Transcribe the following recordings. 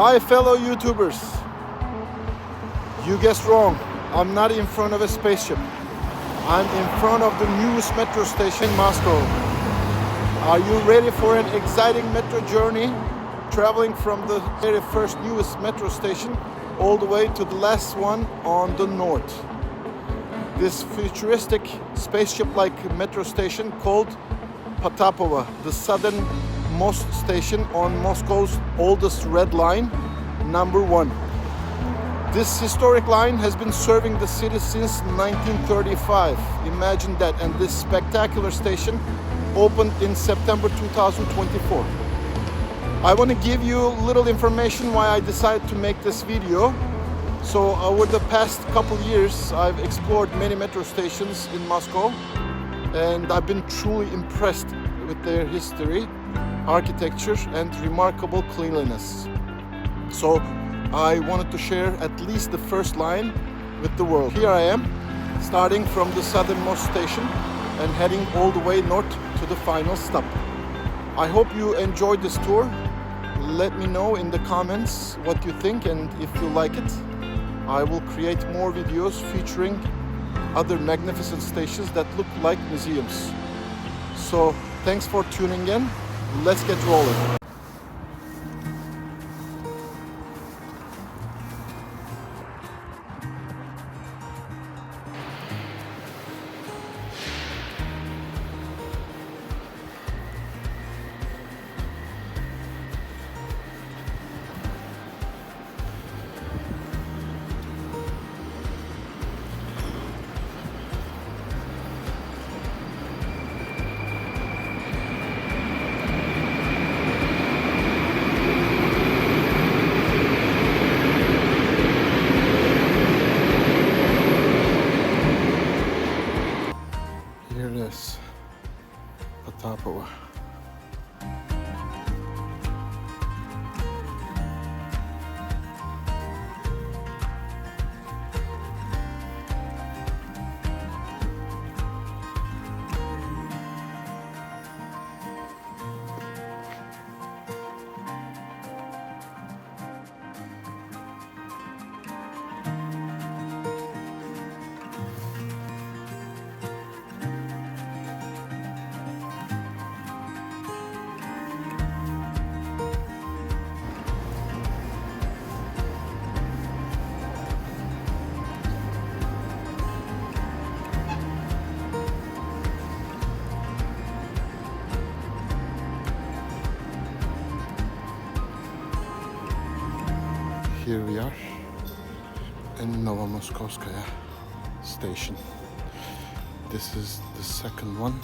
Hi fellow YouTubers. You guessed wrong. I'm not in front of a spaceship. I'm in front of the newest metro station in Moscow. Are you ready for an exciting metro journey? Traveling from the very first newest metro station all the way to the last one on the north. This futuristic spaceship-like metro station called Potapova, the southernmost station on Moscow's oldest red line, number 1. This historic line has been serving the city since 1935. Imagine that. And this spectacular station opened in September 2024. I want to give you a little information why I decided to make this video. So over the past couple years, I've explored many metro stations in Moscow, and I've been truly impressed with their history, architecture, and remarkable cleanliness. So I wanted to share at least the first line with the world. Here I am, starting from the southernmost station and heading all the way north to the final stop. I hope you enjoyed this tour. Let me know in the comments what you think, and if you like it, I will create more videos featuring other magnificent stations that look like museums. So thanks for tuning in. Let's get rolling. Here it is, Potapova. Here we are in Novomoskovskaya station. This is the second one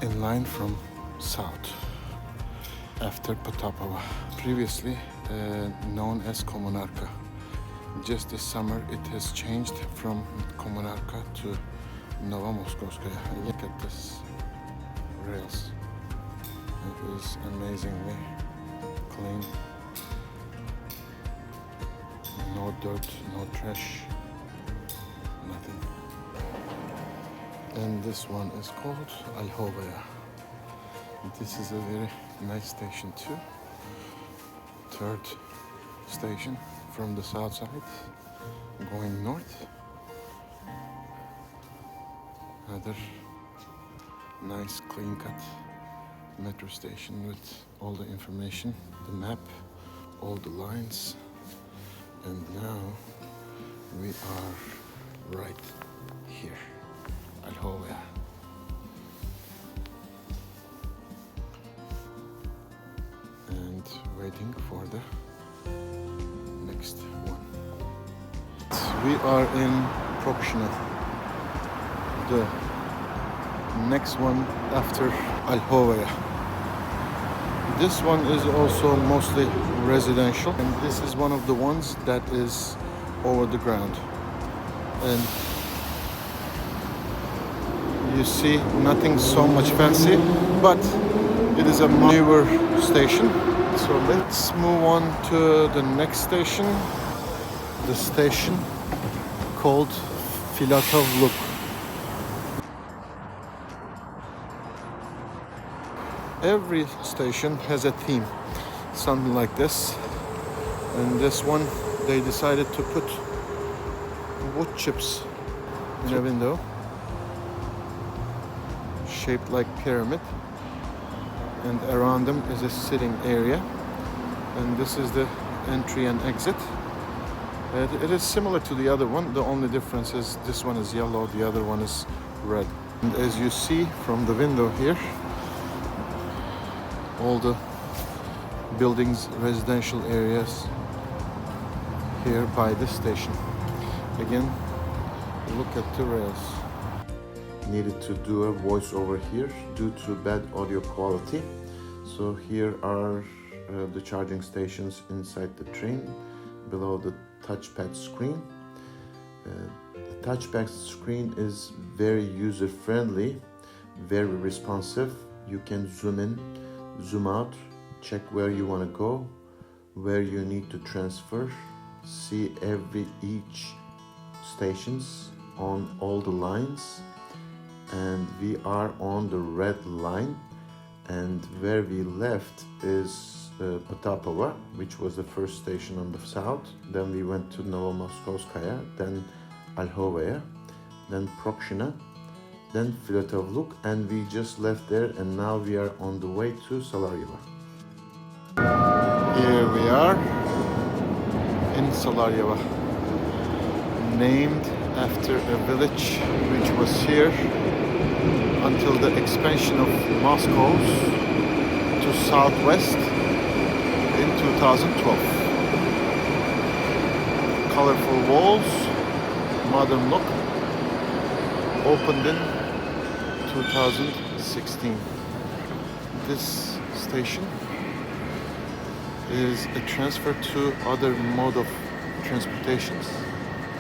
in line from south after Potapova, previously known as Kommunarka. Just this summer it has changed from Kommunarka to Novomoskovskaya. Look at this rails. It is amazingly clean. No dirt, no trash, nothing. And this one is called Olhovaya. This is a very nice station too. Third station from the south side, going north. Another nice clean-cut metro station with all the information, the map, all the lines. And now we are right here, Olhovaya. And waiting for the next one. We are in Proportional, the next one after Olhovaya. This one is also mostly residential, and this is one of the ones that is over the ground. And you see nothing so much fancy, but it is a newer station. So let's move on to the next station, the station called Filatov. Every station has a theme, something like this. And this one, they decided to put wood chips in a window shaped like pyramid, and around them is a sitting area, and this is the entry and exit. It is similar to the other one. The only difference is this one is yellow, the other one is red. And as you see from the window here, all the buildings, residential areas here by this station. Again, look at the rails. Needed to do a voiceover here due to bad audio quality. So here are the charging stations inside the train, below the touchpad screen. The touchpad screen is very user-friendly, very responsive. You can zoom in, zoom out, check where you want to go, where you need to transfer, see each stations on all the lines. And we are on the red line, and where we left is Potapova, which was the first station on the south. Then we went to Novomoskovskaya, then Olhovaya, then Prokshina, then Filatovluk, and we just left there, and now we are on the way to Salaryeva. Here we are in Salaryeva, named after a village which was here until the expansion of Moscow to southwest in 2012. Colorful walls, modern look, opened in 2016. This station is a transfer to other mode of transportations.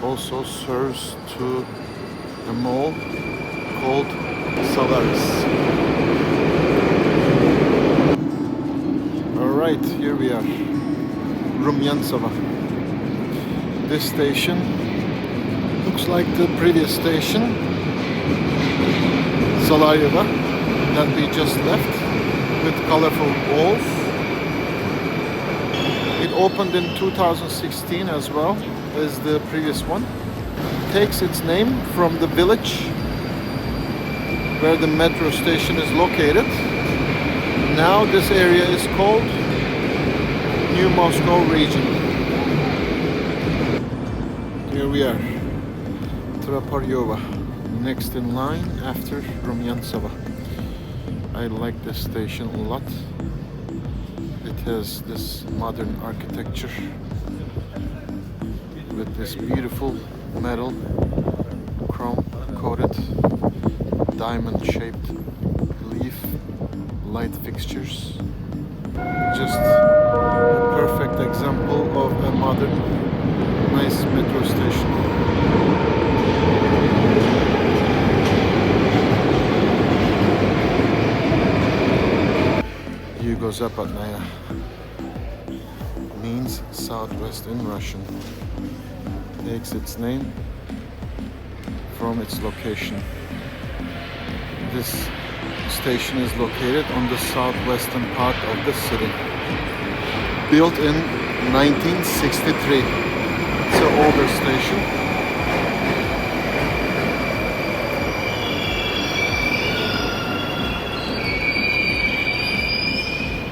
Also serves to a mall called Solaris. Alright, here we are, Rumyantsova. This station looks like the previous station, Salaryeva, that we just left, with colorful walls. It opened in 2016 as well as the previous one. It takes its name from the village where the metro station is located. Now this area is called New Moscow region. Here we are, Traparyova, next in line after Rumyantsova. I like this station a lot. It has this modern architecture with this beautiful metal chrome coated diamond shaped leaf light fixtures. Just a perfect example of a modern nice metro station. Yugo-Zapatnaya means southwest in Russian. Takes its name from its location. This station is located on the southwestern part of the city. Built in 1963. It's an older station.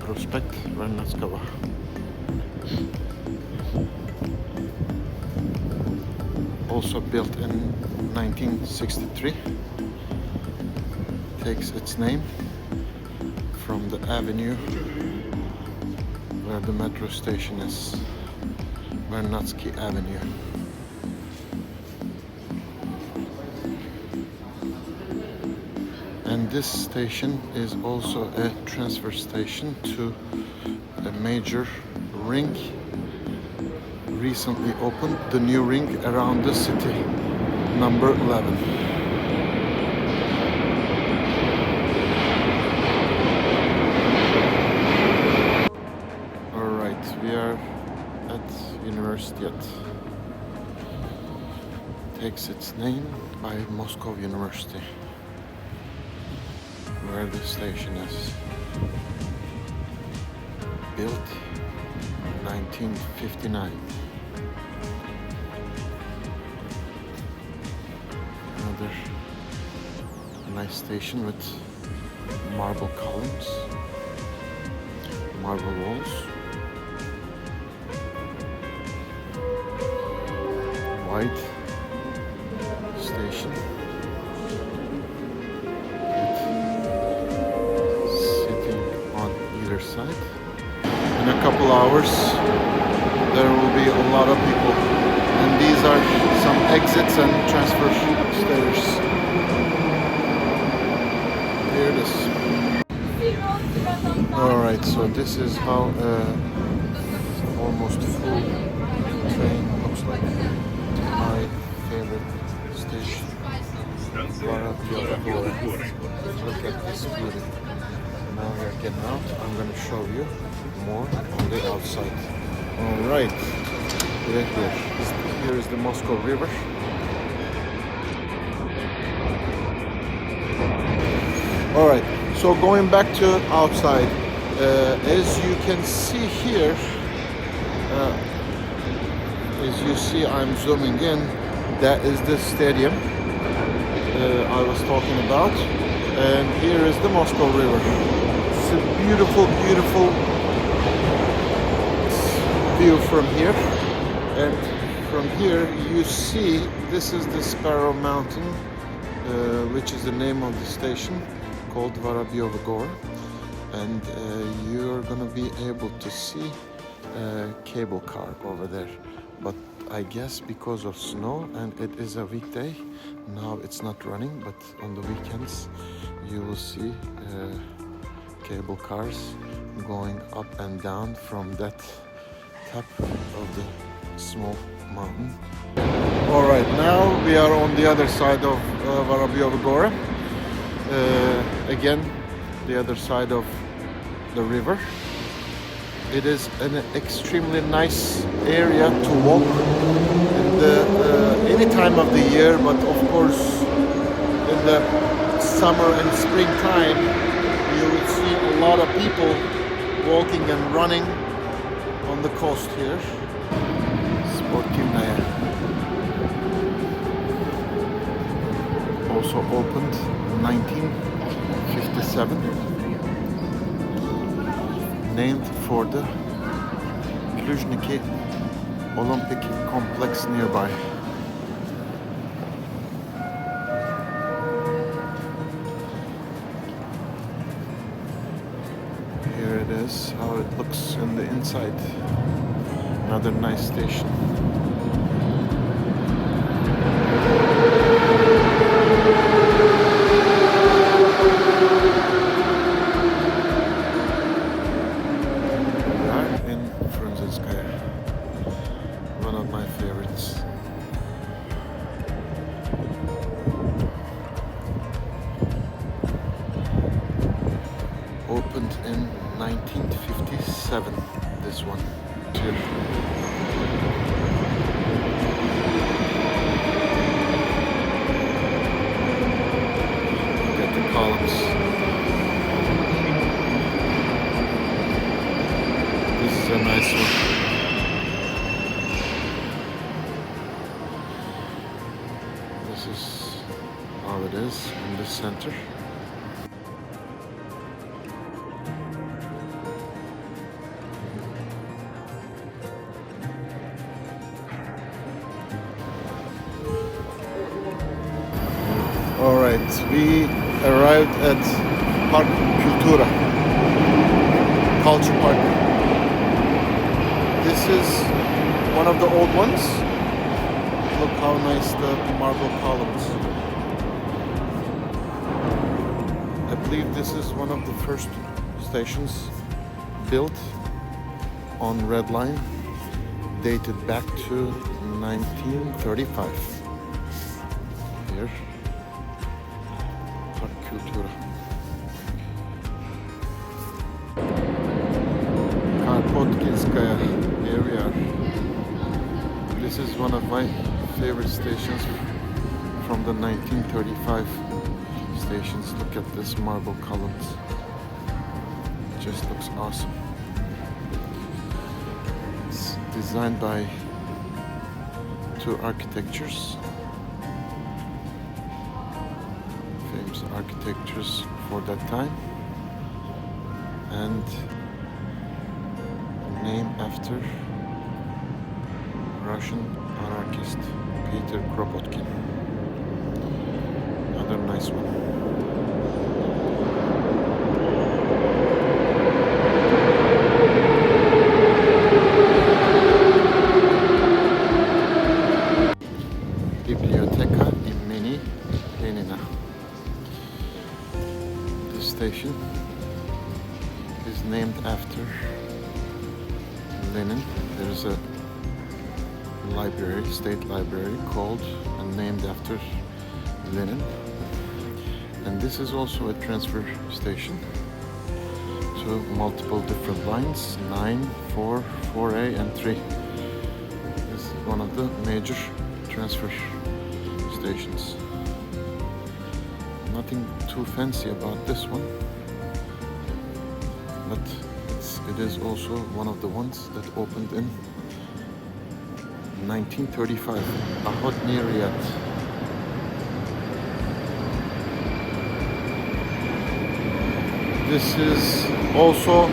Prospect Vernatskova. Also built in 1963. Takes its name from the avenue where the metro station is, Vernadsky Avenue. And this station is also a transfer station to a major ring recently opened, the new ring around the city, number 11. We are at Universitet. Takes its name by Moscow University, where the station is. Built in 1959. Another nice station with marble columns, marble walls, wide station with sitting on either side. In a couple hours there will be a lot of people, and these are some exits and transfer stairs. Here it is. Alright, so this is how almost full train looks like. My favorite station, Varabiova. Look at this beauty. Now we are getting out. I'm going to show you more on the outside. Alright, here is the Moscow River. Alright, so going back to outside, as you can see here, as you see, I'm zooming in, that is the stadium I was talking about, and here is the Moscow River. It's a beautiful, beautiful view from here, and from here you see this is the Sparrow Mountain, which is the name of the station, called Varabiova Gora, and you're gonna be able to see a cable car over there, but I guess because of snow and it is a weekday now it's not running, but on the weekends you will see cable cars going up and down from that top of the small mountain. All right, now we are on the other side of Varabiova Gora. Again, the other side of the river. It is an extremely nice area to walk in any time of the year, but of course in the summer and springtime you will see a lot of people walking and running on the coast here. Sportivnaya. Also opened 1957, named for the Luzhniki Olympic complex nearby. Here it is, how it looks in the inside. Another nice station. One of my favorites. Opened in 1957, this one. Here. Look at the columns. This is a nice one. This is how it is in the center. All right, we arrived at Park Kultura, Culture Park. This is one of the old ones. Look how nice the marble columns. I believe this is one of the first stations built on Red Line, dated back to 1935. Here, Park Kultura. Karpotkinskaya, here we are. This is one of my favorite stations from the 1935 stations. Look at this marble columns. It just looks awesome. designed by two architects, famous architects for that time, and named after Russian anarchist Peter Kropotkin. Another nice one. Biblioteca Imeni Lenina. This station is named after Lenin. There is a library, state library, called and named after Lenin. And this is also a transfer station to multiple different lines, 9, 4, 4A and 3. This is one of the major transfer stations. Nothing too fancy about this one, but it is also one of the ones that opened in 1935, Ahod near Riyadh. This is also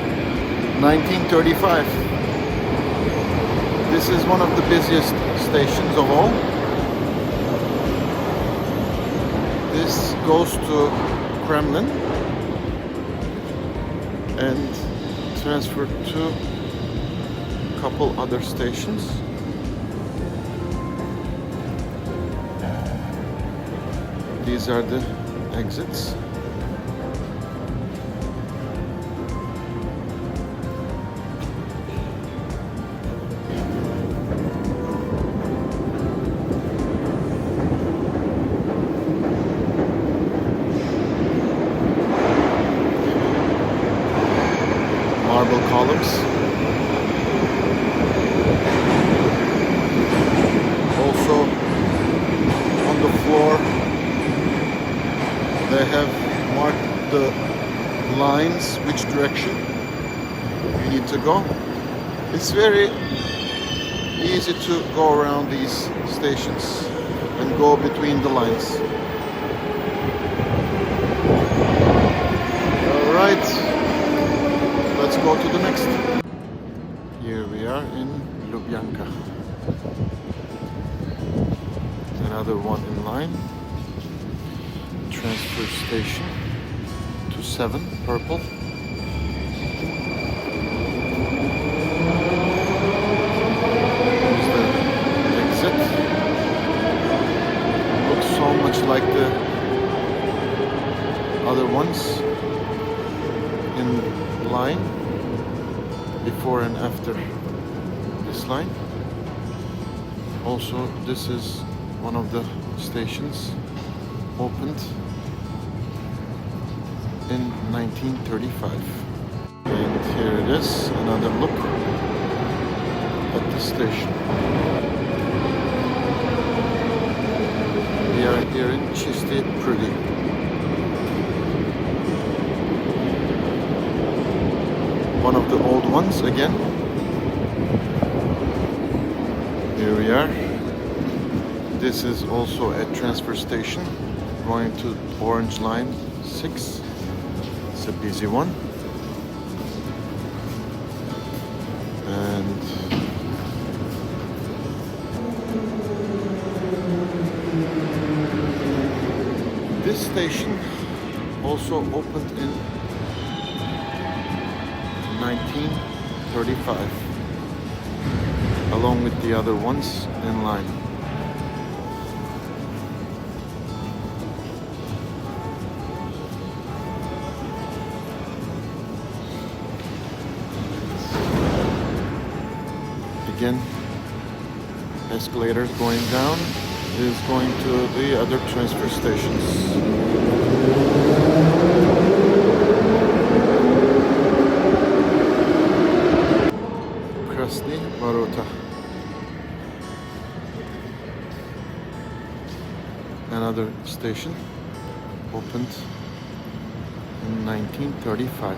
1935. This is one of the busiest stations of all. This goes to Kremlin and transferred to a couple other stations. These are the exits. Marble columns. Also on the floor they have marked the lines, which direction you need to go. It's very easy to go around these stations and go between the lines. Alright, let's go to the next. Here we are in Lubyanka. Another one in line. Transfer station to 7, purple. Here's the exit. Looks so much like the other ones in line, before and after this line. Also, this is one of the stations opened in 1935. And here it is, another look at the station. We are here in Chisti Prudi. One of the old ones again. Here we are. This is also a transfer station going to Orange Line 6. It's a busy one. And this station also opened in 1935, along with the other ones in line. Again, escalators going down is going to the other transfer stations. Krasny Varota. Another station opened in 1935.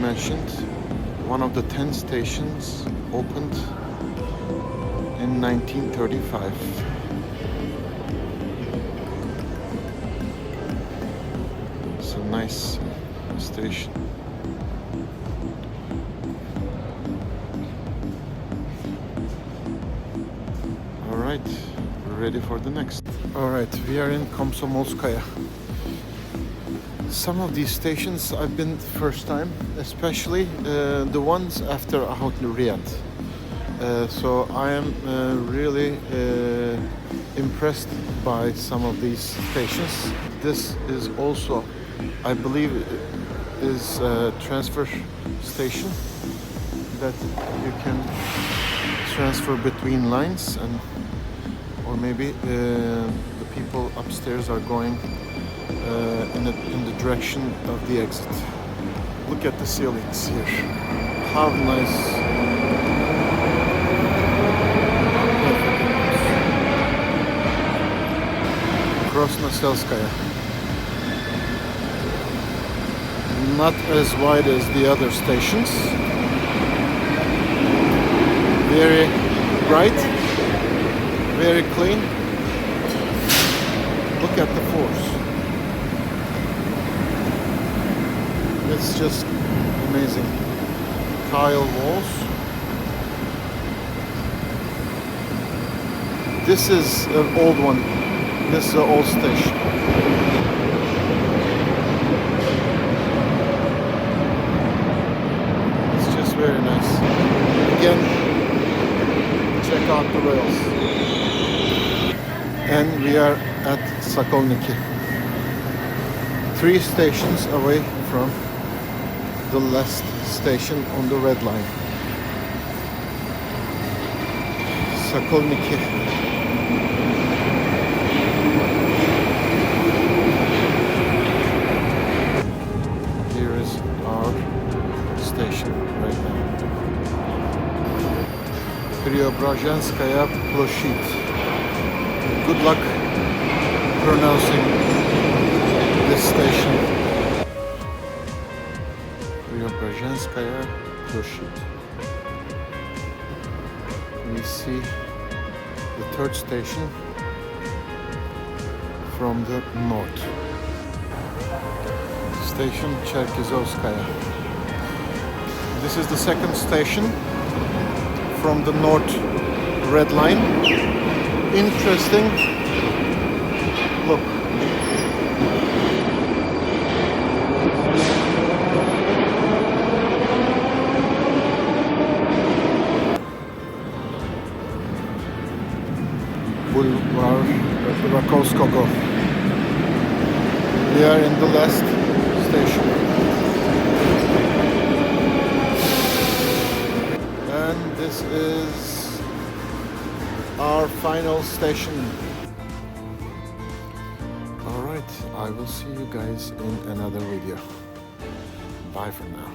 mentioned, one of the 10 stations opened in 1935. It's a nice station. All right, we're ready for the next. All right, we are in Komsomolskaya. Some of these stations I've been first time, especially the ones after Ahot Riyadh. So I am really impressed by some of these stations. This is also, I believe, is a transfer station that you can transfer between lines, and or maybe the people upstairs are going in the direction of the exit. Look at the ceilings here. How nice. Krasnoselskaya. Not as wide as the other stations. Very bright, very clean. Look at the floors. It's just amazing. Tile walls. This is an old one. This is an old station. It's just very nice. Again, check out the rails. And we are at Sokolniki. 3 stations away from the last station on the red line. Sokolniki. Here is our station right now. Preobrazhenskaya Ploshit. Good luck pronouncing this station. Preobrazhenskaya Ploshit. We see the 3rd station from the north. Station Cherkizovskaya. This is the 2nd station from the north red line. Interesting. Look. Boulevard Rakovskogo. We are in the last station. And this is our final station. Alright, I will see you guys in another video. Bye for now.